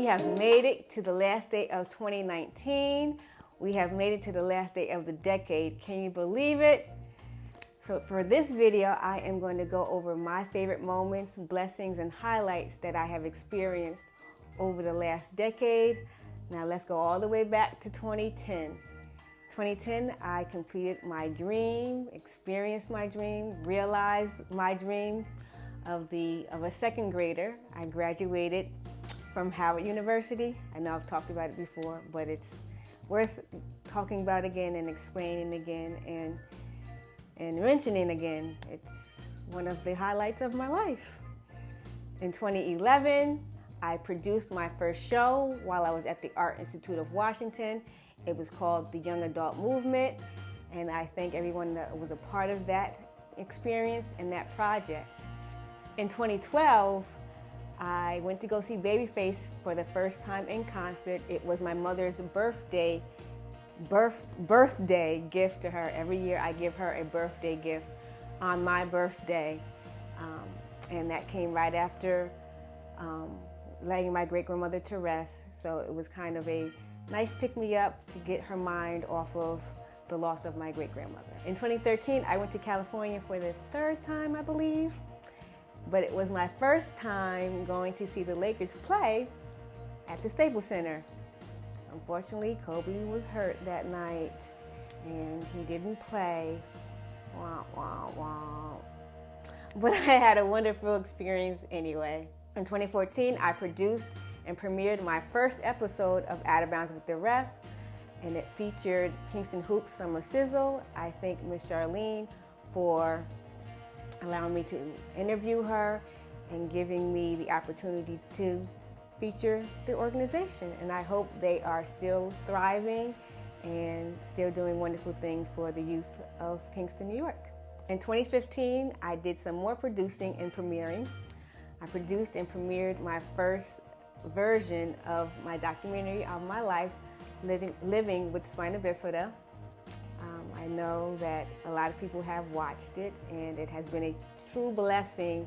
We have made it to the last day of 2019. We have made it to the last day of the decade. Can you believe it? So for this video, I am going to go over my favorite moments, blessings, and highlights that I have experienced over the last decade. Now let's go all the way back to 2010. 2010, I completed my dream, experienced my dream, realized my dream of a second grader. I graduated from Howard University. I know I've talked about it before, but it's worth talking about again and explaining again and mentioning again. It's one of the highlights of my life. In 2011, I produced my first show while I was at the Art Institute of Washington. It was called The Young Adult Movement, and I thank everyone that was a part of that experience and that project. In 2012, I went to go see Babyface for the first time in concert. It was my mother's birthday gift to her. Every year I give her a birthday gift on my birthday. And that came right after laying my great-grandmother to rest. So it was kind of a nice pick-me-up to get her mind off of the loss of my great-grandmother. In 2013, I went to California for the third time, I believe. But it was my first time going to see the Lakers play at the Staples Center. Unfortunately, Kobe was hurt that night and he didn't play. Wah, wah, wah. But I had a wonderful experience anyway. In 2014, I produced and premiered my first episode of Out of Bounds with the Ref, and it featured Kingston Hoops Summer Sizzle. I thank Miss Charlene for allowing me to interview her and giving me the opportunity to feature the organization. And I hope they are still thriving and still doing wonderful things for the youth of Kingston, New York. In 2015, I did some more producing and premiering. I produced and premiered my first version of my documentary of my life, Living with Spina Bifida. I know that a lot of people have watched it, and it has been a true blessing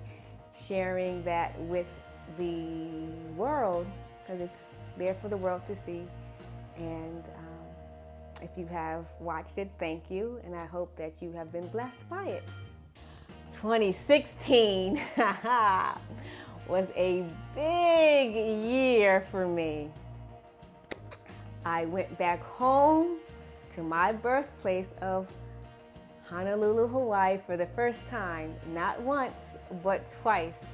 sharing that with the world, because it's there for the world to see. And if you have watched it, thank you, and I hope that you have been blessed by it. 2016 was a big year for me. I went back home to my birthplace of Honolulu, Hawaii for the first time, not once, but twice.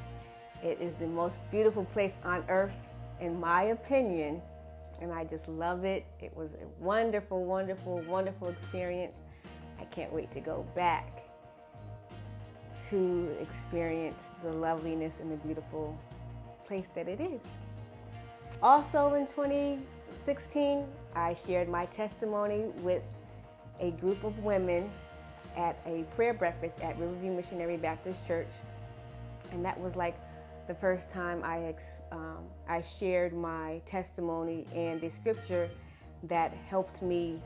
It is the most beautiful place on earth, in my opinion, and I just love it. It was a wonderful, wonderful, wonderful experience. I can't wait to go back to experience the loveliness and the beautiful place that it is. Also in 2016, I shared my testimony with a group of women at a prayer breakfast at Riverview Missionary Baptist Church. And that was like the first time I shared my testimony and the scripture that helped me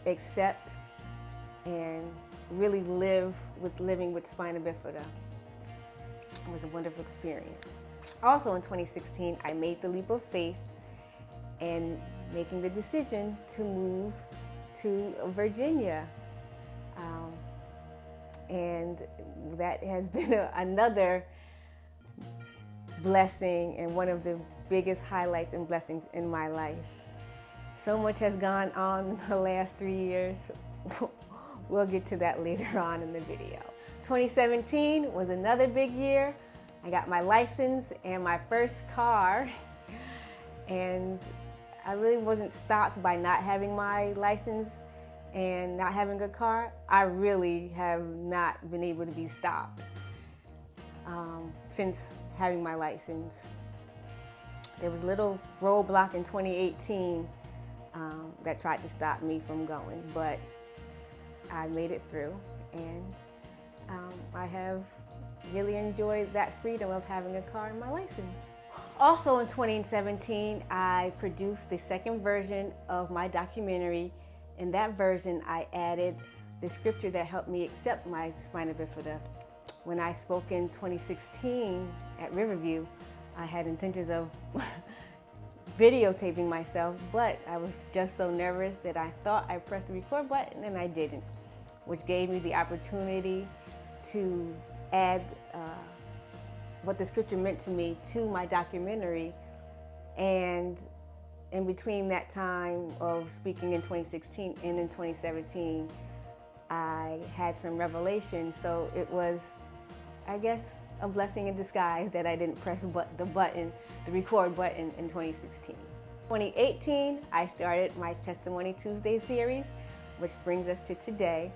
accept and really living with spina bifida. It was a wonderful experience. Also in 2016, I made the leap of faith and making the decision to move to Virginia. And that has been another blessing and one of the biggest highlights and blessings in my life. So much has gone on in the last 3 years. We'll get to that later on in the video. 2017 was another big year. I got my license and my first car, and I really wasn't stopped by not having my license and not having a car. I really have not been able to be stopped since having my license. There was a little roadblock in 2018 that tried to stop me from going, but I made it through, and I have really enjoyed that freedom of having a car and my license. Also in 2017, I produced the second version of my documentary. In that version, I added the scripture that helped me accept my spina bifida. When I spoke in 2016 at Riverview, I had intentions of videotaping myself, but I was just so nervous that I thought I pressed the record button and I didn't, which gave me the opportunity to add what the scripture meant to me to my documentary. And in between that time of speaking in 2016 and in 2017, I had some revelation. So it was, I guess, a blessing in disguise that I didn't press the record button in 2016. 2018, I started my Testimony Tuesday series, which brings us to today.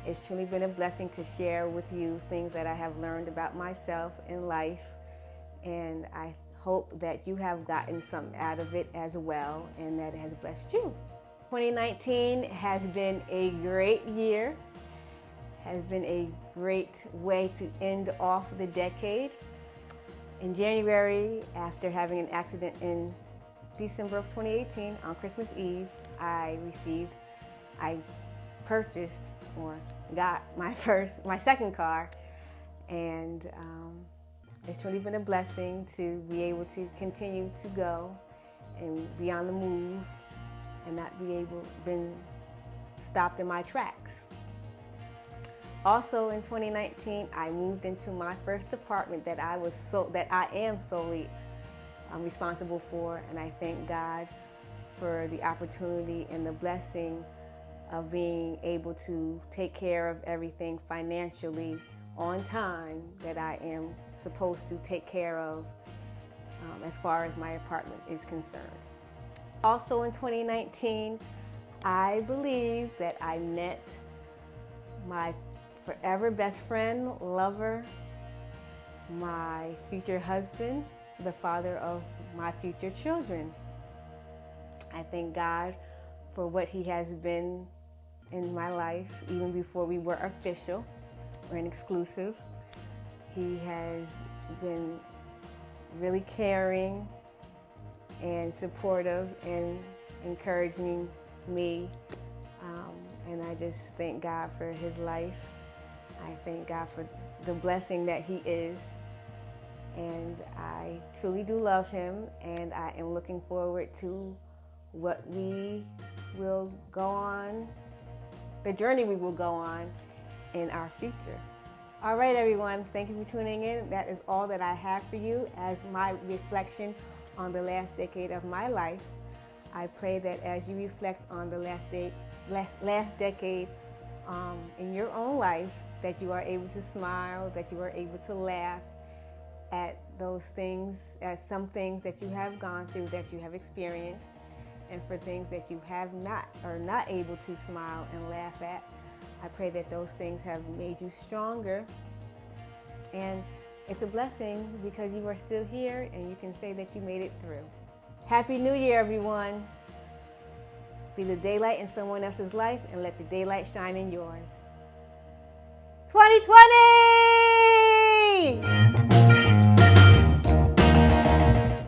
It's truly been a blessing to share with you things that I have learned about myself in life, and I hope that you have gotten something out of it as well, and that it has blessed you. 2019 has been a great year, has been a great way to end off the decade. In January, after having an accident in December of 2018, on Christmas Eve, I purchased or got my second car, and it's really been a blessing to be able to continue to go and be on the move and not been stopped in my tracks. Also in 2019, I moved into my first apartment that I am solely responsible for, and I thank God for the opportunity and the blessing of being able to take care of everything financially on time that I am supposed to take care of as far as my apartment is concerned. Also in 2019, I believe that I met my forever best friend, lover, my future husband, the father of my future children. I thank God for what he has been in my life, even before we were official or an exclusive. He has been really caring and supportive and encouraging me, and I just thank God for his life. I thank God for the blessing that he is, and I truly do love him, and I am looking forward to what we will go on, the journey we will go on in our future. All right, everyone, thank you for tuning in. That is all that I have for you as my reflection on the last decade of my life. I pray that as you reflect on the last decade in your own life, that you are able to smile, that you are able to laugh at those things, at some things that you have gone through, that you have experienced, and for things that you have not able to smile and laugh at. I pray that those things have made you stronger, and it's a blessing because you are still here and you can say that you made it through. Happy New Year, everyone. Be the daylight in someone else's life and let the daylight shine in yours. 2020!